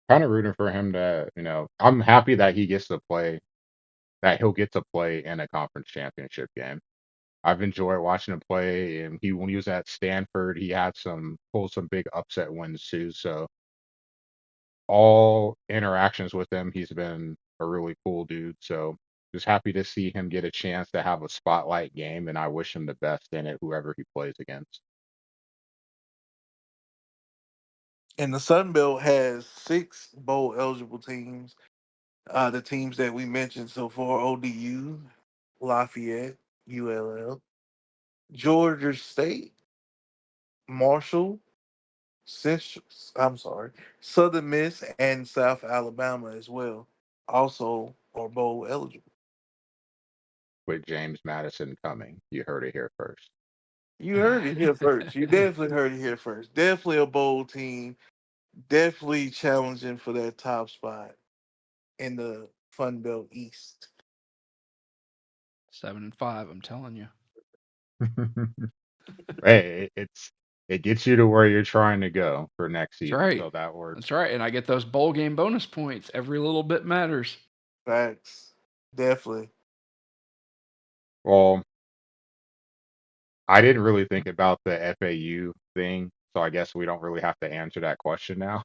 Kind of rooting for him to, I'm happy that he gets to play, that he'll get to play in a conference championship game. I've enjoyed watching him play, and when he was at Stanford, he had pulled some big upset wins too. So all interactions with him, he's been a really cool dude. So just happy to see him get a chance to have a spotlight game, and I wish him the best in it, whoever he plays against. And the Sun Belt has six bowl eligible teams. The teams that we mentioned so far: ODU, Lafayette, ULL, Georgia State, Marshall, Central, I'm sorry, Southern Miss, and South Alabama as well. Also are bowl eligible. With James Madison coming, you heard it here first. You heard it here first. You definitely heard it here first. Definitely a bowl team. Definitely challenging for that top spot in the Fun Belt East. 7-5. I'm telling you. Hey, it gets you to where you're trying to go for next That's season, right. so that works. That's right. And I get those bowl game bonus points. Every little bit matters. Facts. Definitely. Well, I didn't really think about the FAU thing, so I guess we don't really have to answer that question now.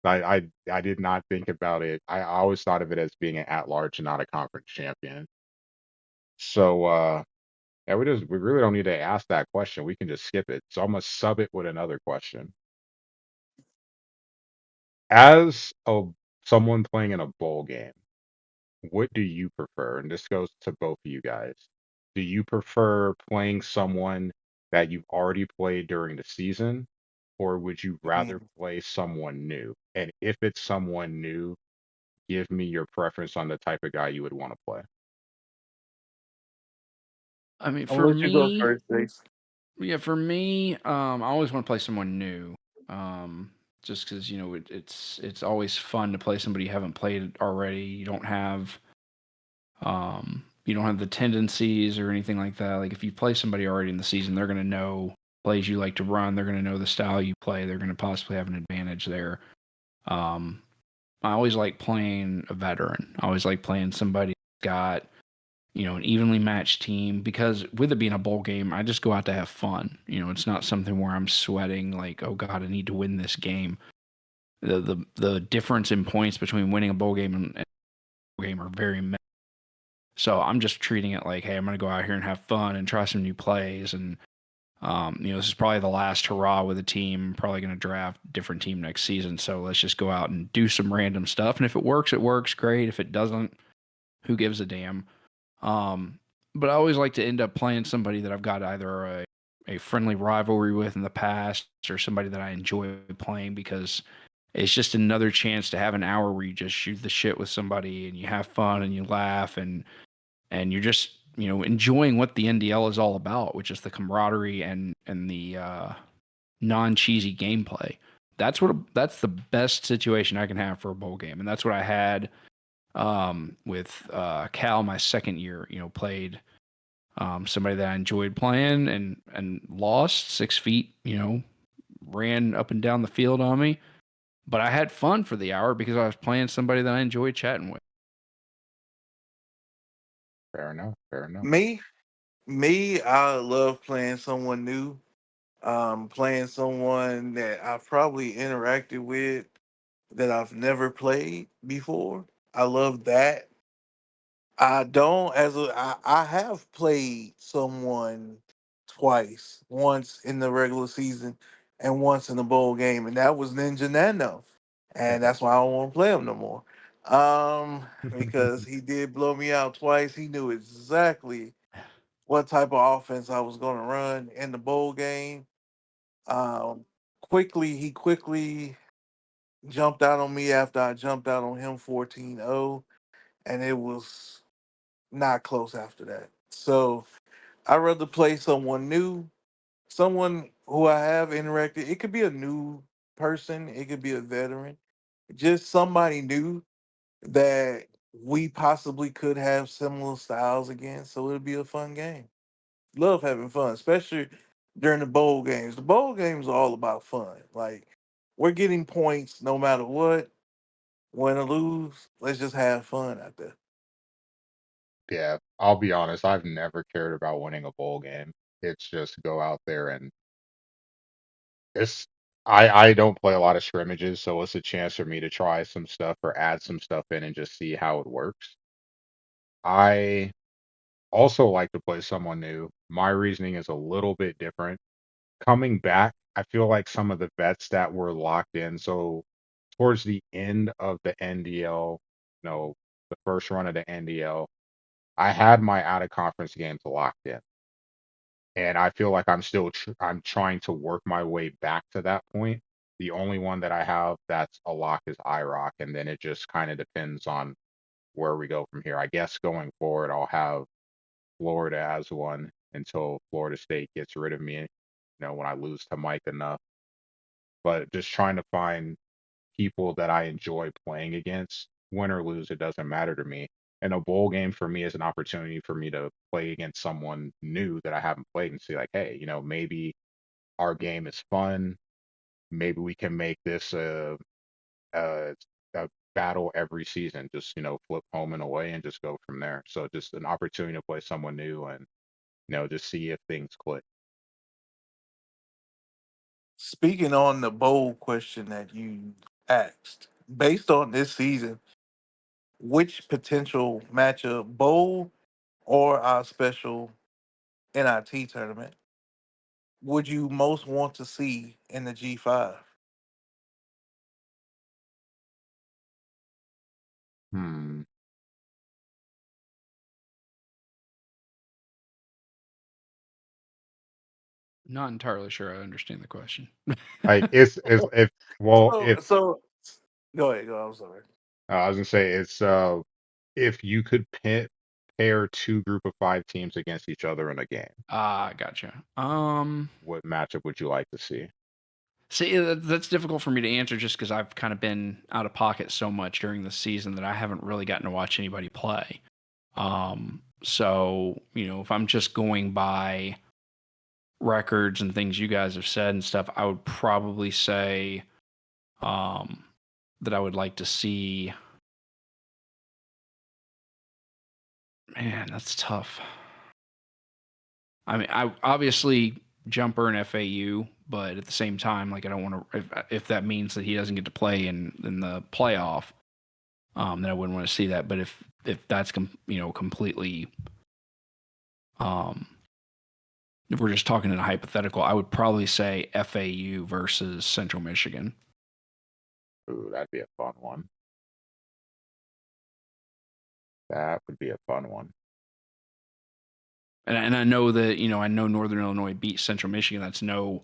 I did not think about it. I always thought of it as being an at-large and not a conference champion. So yeah, we really don't need to ask that question. We can just skip it. So I'm gonna sub it with another question. As someone playing in a bowl game, what do you prefer? And this goes to both of you guys. Do you prefer playing someone that you've already played during the season, or would you rather Mhm. play someone new? And if it's someone new, give me your preference on the type of guy you would want to play. I mean, I'll for let you go me, first, Jason. yeah, for me, I always want to play someone new. Just because it's always fun to play somebody you haven't played already. You don't have the tendencies or anything like that. Like if you play somebody already in the season, they're gonna know plays you like to run. They're gonna know the style you play. They're gonna possibly have an advantage there. Um, I always like playing a veteran. I always like playing somebody who's got an evenly matched team because with it being a bowl game, I just go out to have fun. It's not something where I'm sweating like, oh God, I need to win this game. The difference in points between winning a bowl game and a bowl game are very minimal. So I'm just treating it like, hey, I'm gonna go out here and have fun and try some new plays. And this is probably the last hurrah with the team. Probably gonna draft a different team next season. So let's just go out and do some random stuff. And if it works, it works. Great. If it doesn't, who gives a damn? Um, but I always like to end up playing somebody that I've got either a friendly rivalry with in the past or somebody that I enjoy playing because it's just another chance to have an hour where you just shoot the shit with somebody and you have fun and you laugh and you're just enjoying what the NDL is all about, which is the camaraderie and the non cheesy gameplay. That's the best situation I can have for a bowl game, and that's what I had with Cal my second year. Played somebody that I enjoyed playing and lost 6 feet. Ran up and down the field on me, but I had fun for the hour because I was playing somebody that I enjoyed chatting with. Fair enough. Fair enough. Me, me, I love playing someone new. Playing someone that I've probably interacted with that I've never played before. I love that. I don't as a I have played someone twice, once in the regular season and once in the bowl game, and that was Ninja Nano. And that's why I don't want to play him no more. Because he did blow me out twice. He knew exactly what type of offense I was gonna run in the bowl game. Um he quickly jumped out on me after I jumped out on him 14-0, and it was not close after that. So I'd rather play someone new, someone who I have interacted. It could be a new person, it could be a veteran, just somebody new that we possibly could have similar styles against. So it'd be a fun game. Love having fun, especially during the bowl games. The bowl games are all about fun. Like, we're getting points no matter what, win or lose. Let's just have fun out there. Yeah, I'll be honest. I've never cared about winning a bowl game. It's just go out there and it's. I don't play a lot of scrimmages, so it's a chance for me to try some stuff or add some stuff in and just see how it works. I also like to play someone new. My reasoning is a little bit different. Coming back, I feel like some of the vets that were locked in. So towards the end of the NDL, no, the first run of the NDL, I had my out of conference games locked in. And I feel like I'm trying to work my way back to that point. The only one that I have that's a lock is IROC, and then it just kind of depends on where we go from here. I guess going forward, I'll have Florida as one until Florida State gets rid of me, when I lose to Mike enough. But just trying to find people that I enjoy playing against, win or lose, it doesn't matter to me. And a bowl game for me is an opportunity for me to play against someone new that I haven't played and see, like, hey, maybe our game is fun. Maybe we can make this a, a battle every season. Just flip home and away and just go from there. So just an opportunity to play someone new and just see if things click. Speaking on the bowl question that you asked, based on this season, which potential matchup, bowl or our special NIT tournament, would you most want to see in the G5? Hmm. Not entirely sure I understand the question. Like it's if well if So go ahead, go. I'm sorry. I was gonna say it's if you could pair two group of five teams against each other in a game, Gotcha. what matchup would you like to see? See, that's difficult for me to answer just because I've kind of been out of pocket so much during the season that I haven't really gotten to watch anybody play. So if I'm just going by records and things you guys have said and stuff, I would probably say um, that I would like to see. Man, that's tough. I mean, I obviously Jumper and FAU, but at the same time, like I don't want to. If that means that he doesn't get to play in the playoff, then I wouldn't want to see that. But if that's completely, um, if we're just talking in a hypothetical, I would probably say FAU versus Central Michigan. Ooh, that'd be a fun one. That would be a fun one. And I know that I know Northern Illinois beat Central Michigan. That's no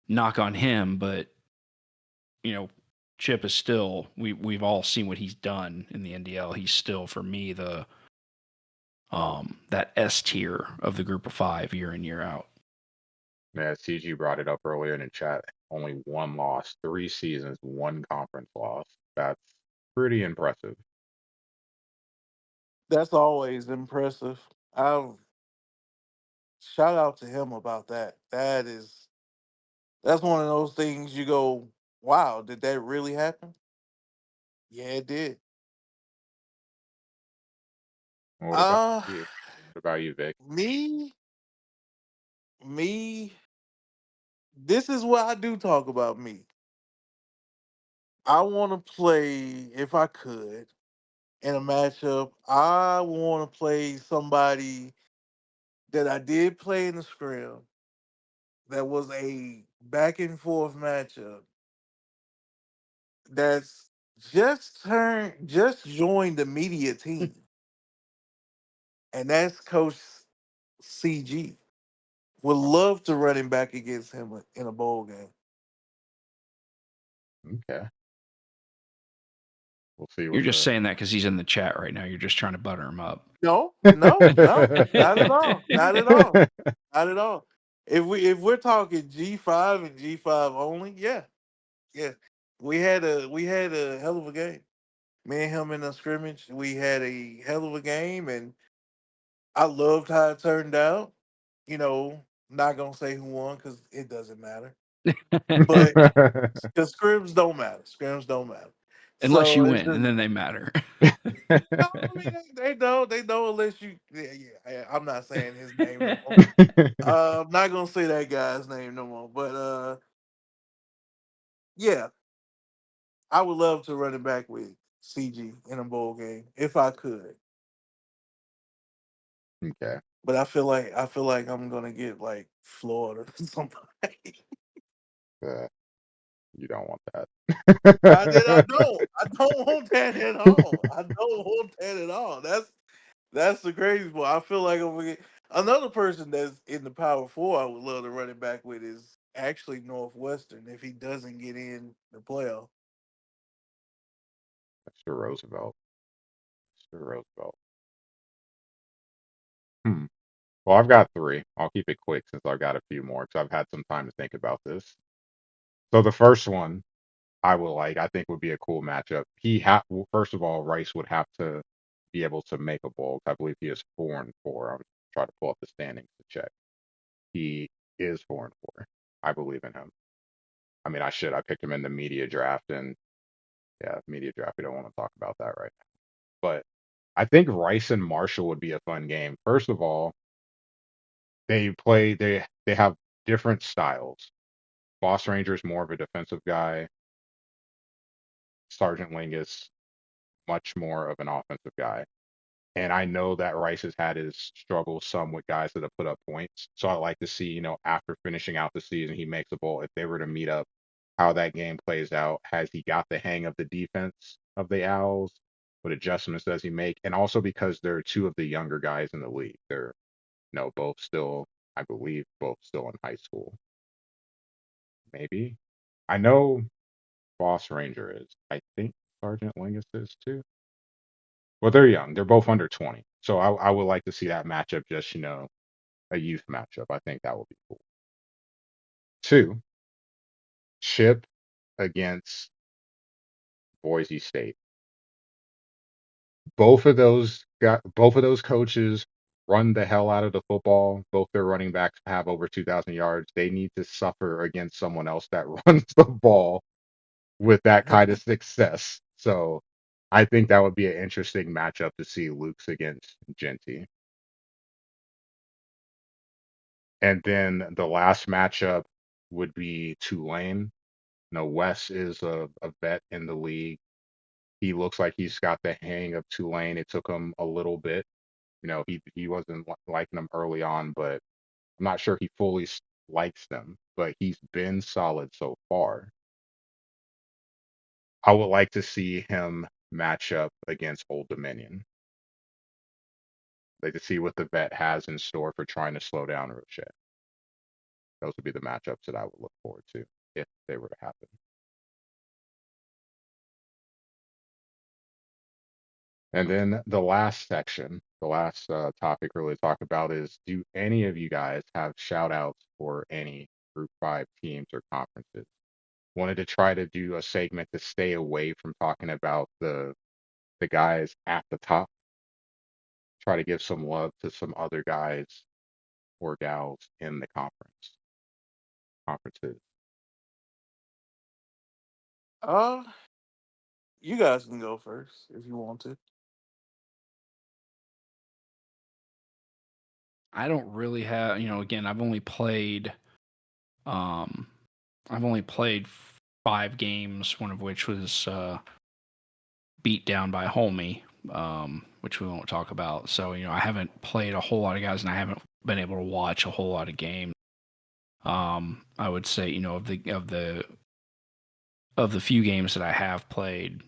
knock on him, but you know Chip is still we've all seen what he's done in the NDL. He's still for me the that S tier of the group of five year in year out. Yeah, CG brought it up earlier in the chat. Only one loss, 3 seasons, one conference loss. That's pretty impressive. That's always impressive. I shout out to him about that. That's one of those things you go, wow, did that really happen? Yeah, it did. What about Uh you? What about you, Vic? me, me, this is what I do talk about me. I want to play, if I could, in a matchup. I want to play somebody that I did play in the scrim that was a back and forth matchup that's just joined the media team, and that's Coach CG. Would love to run him back against him in a bowl game. Okay, we'll see You're what just the. saying that because he's in the chat right now. You're just trying to butter him up. No, no, no, not at all, not at all, not at all. If we're talking G5 and G5 only, yeah, yeah, we had a hell of a game. Me and him in a scrimmage, we had a hell of a game, and I loved how it turned out. You know, not gonna say who won because it doesn't matter. But the scrims don't matter. Scrims don't matter. Unless So you it's win, just and then they matter. no. I mean, they know unless you. Yeah, yeah. I'm not saying his name no more. I'm not gonna say that guy's name no more. But yeah, I would love to run it back with CG in a bowl game if I could. Okay, But I feel like I'm gonna get like Florida or somebody. uh, you don't want I that. don't. I don't want that at all. I don't want that at all. That's the crazy part. I feel like I'm gonna get another person that's in the power four. I would love to run it back with is actually Northwestern if he doesn't get in the playoff. Mr. Roosevelt. Mr. Roosevelt. Hmm. Well, I've got three. I'll keep it quick since I've got a few more because I've had some time to think about this. So the first one I think would be a cool matchup. Well, first of all, Rice would have to be able to make a bowl. I believe he is 4-4. I'm trying to pull up the standings to check. He is 4-4. I believe in him. I mean, I should. I picked him in the media draft, and yeah, media draft. We don't want to talk about that right now. But I think Rice and Marshall would be a fun game. First of all, they have different styles. Boss Ranger is more of a defensive guy. Sergeant Lingus much more of an offensive guy. And I know that Rice has had his struggles some with guys that have put up points. So I like to see, after finishing out the season, he makes a bowl. If they were to meet up, how that game plays out. Has he got the hang of the defense of the Owls? What adjustments does he make? And also because they're two of the younger guys in the league. They're, both still, I believe, both still in high school. Maybe. I know Boss Ranger is. I think Sergeant Lingus is too. Well, they're young. They're both under 20. So I would like to see that matchup, just, a youth matchup. I think that would be cool. Two, Chip against Boise State. Both of those coaches run the hell out of the football. Both their running backs have over 2,000 yards. They need to suffer against someone else that runs the ball with that kind of success. So I think that would be an interesting matchup to see Luke's against Genty. And then the last matchup would be Tulane. Wes is a vet in the league. He looks like he's got the hang of Tulane. It took him a little bit. He wasn't liking them early on, but I'm not sure he fully likes them. But he's been solid so far. I would like to see him match up against Old Dominion. Like to see what the vet has in store for trying to slow down Roche. Those would be the matchups that I would look forward to if they were to happen. And then the last section, the last topic really to talk about is, do any of you guys have shout outs for any Group 5 teams or conferences? Wanted to try to do a segment to stay away from talking about the guys at the top try to give some love to some other guys or gals in the conferences. Uh, you guys can go first if you want to. I don't really have, again, um, I've only played 5 games, one of which was beat down by Homie, which we won't talk about. So, I haven't played a whole lot of guys, and I haven't been able to watch a whole lot of games. I would say, of the few games that I have played,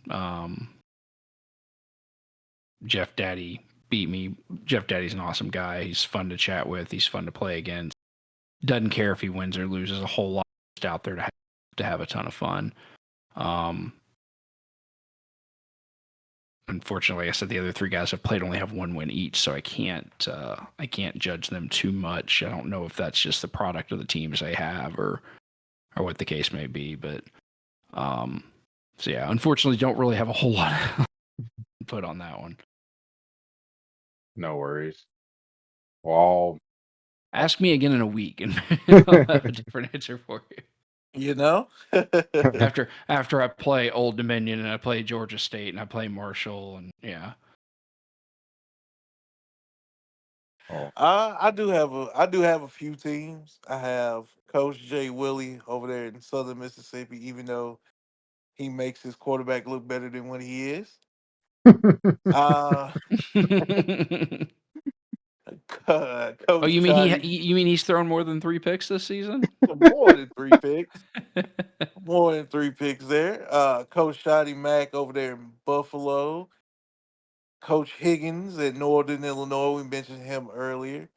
Jeff Daddy beat me. Jeff Daddy's an awesome guy. He's fun to chat with. He's fun to play against. Doesn't care if he wins or loses a whole lot. Just out there to have a ton of fun. Um, Unfortunately, like I said, the other 3 guys I've played only have 1 win each, so I can't judge them too much. I don't know if that's just the product of the teams they have or what the case may be, but um, so yeah, unfortunately, don't really have a whole lot of input on that one. No worries. Well, Ask me again in a week, and I'll have a different answer for you. You know? After I play Old Dominion and I play Georgia State and I play Marshall and yeah. oh, I do have a few teams. I have Coach Jay Willie over there in Southern Mississippi, even though he makes his quarterback look better than what he is. Uh Oh, Coach Shotty you mean he's thrown more than 3 picks this season? more than 3 picks. More than 3 picks there. Coach Shotty Mack over there in Buffalo. Coach Higgins at Northern Illinois. We mentioned him earlier.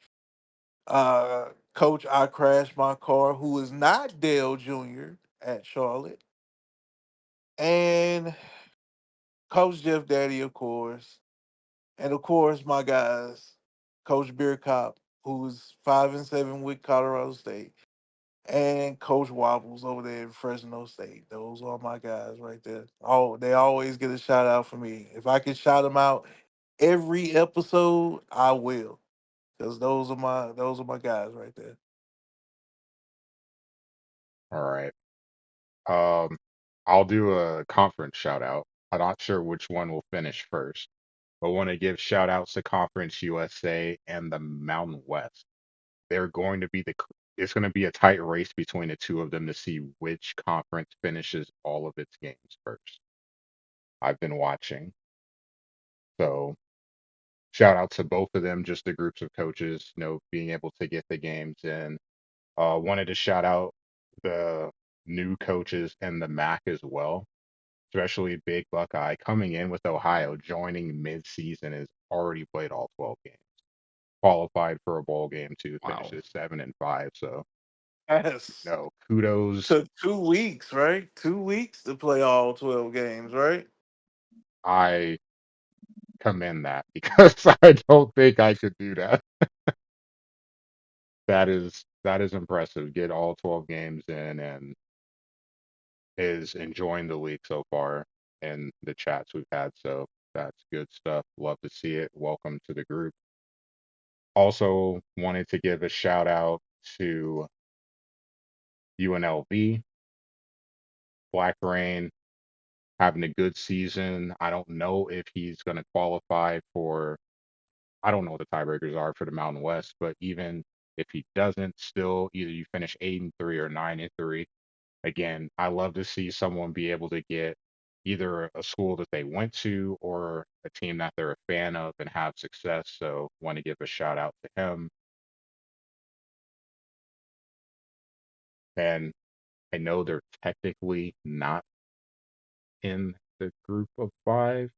Coach I Crashed My Car, who is not Dale Jr. at Charlotte. And Coach Jeff Daddy, of course. And of course, my guys, Coach Beer Cop, who's 5-7 with Colorado State. And Coach Wobbles over there in Fresno State. Those are my guys right there. Oh, they always get a shout out for me. If I can shout them out every episode, I will. Because those are my guys right there. all right. Um, I'll do a conference shout out. I'm not sure which one will finish first, but want to give shout outs to Conference USA and the Mountain West. They're going to be it's going to be a tight race between the two of them to see which conference finishes all of its games first. I've been watching. So shout out to both of them, just the groups of coaches, being able to get the games in. Wanted to shout out the new coaches and the MAC as well, especially Big Buckeye coming in with Ohio, joining mid-season, has already played all 12 games, qualified for a bowl game too, Wow. finishes 7-5. So Yes. kudos. Took 2 weeks, right? 2 weeks to play all 12 games, right? I commend that because I don't think I could do that. That is impressive. Get all 12 games in and is enjoying the league so far and the chats we've had. So that's good stuff. Love to see it. Welcome to the group. Also wanted to give a shout out to UNLV, Black Rain having a good season. I don't know if he's going to qualify for, I don't know what the tiebreakers are for the Mountain West, but even if he doesn't, still either you finish 8-3 or 9-3. Again, I love to see someone be able to get either a school that they went to or a team that they're a fan of and have success. So want to give a shout out to him. And I know they're technically not in the group of 5,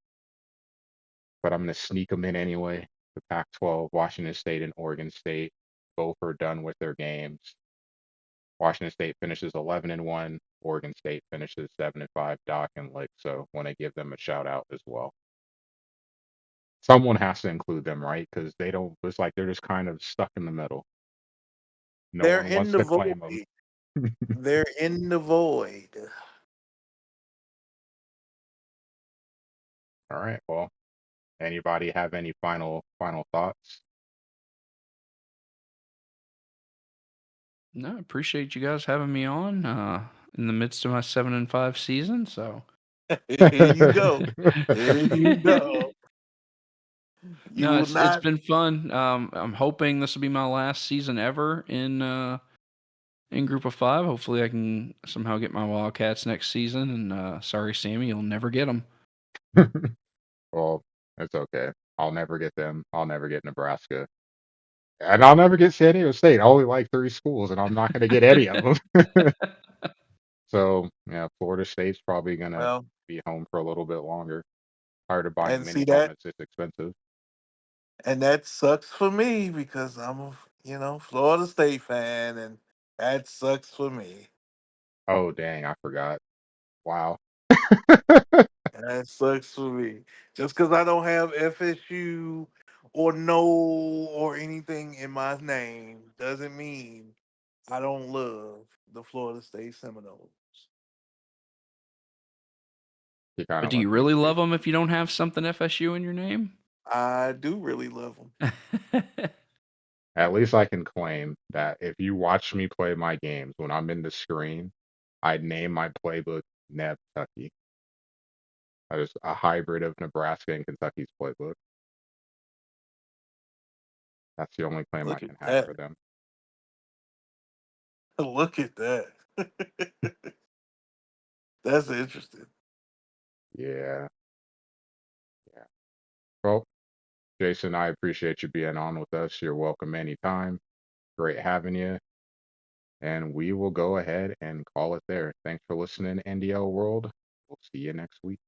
but I'm going to sneak them in anyway. The Pac-12, Washington State and Oregon State, both are done with their games. Washington State finishes 11-1. Oregon State finishes 7-5. Doc and Lick. So want to give them a shout out as well. Someone has to include them, right? Because they don't. It's like they're just kind of stuck in the middle. No They're one in wants the to void. claim them. They're in the void. All right. Well, Anybody have any final thoughts? No, I appreciate you guys having me on in the midst of my 7-5 season. So Here you go. There you go. You no, will it's not. been fun. I'm hoping this will be my last season ever in Group of Five. Hopefully, I can somehow get my Wildcats next season. And sorry, Sammy, you'll never get them. Well, it's okay. I'll never get them. I'll never get Nebraska. And I'll never get San Diego State. I only like three schools, and I'm not going to get any of them. So, yeah, Florida State's probably going to Well, be home for a little bit longer. Tired of buying and mini see that, helmets. It's expensive. and that sucks for me because I'm a Florida State fan, and that sucks for me. Oh, dang, I forgot. Wow. That sucks for me. Just because I don't have FSU or no or anything in my name doesn't mean I don't love the Florida State Seminoles. You kind But of do you must be really love sleeping. them if you don't have something FSU in your name? I do really love them. At least I can claim that if you watch me play my games when I'm in the screen, I'd name my playbook Neb Tucky. That is a hybrid of Nebraska and Kentucky's playbook. That's the only claim I Look at can have that. for them. Look at that. That's interesting. Yeah, yeah. Well, Jason, I appreciate you being on with us. You're welcome anytime. Great having you. And we will go ahead and call it there. Thanks for listening, NDL World. We'll see you next week.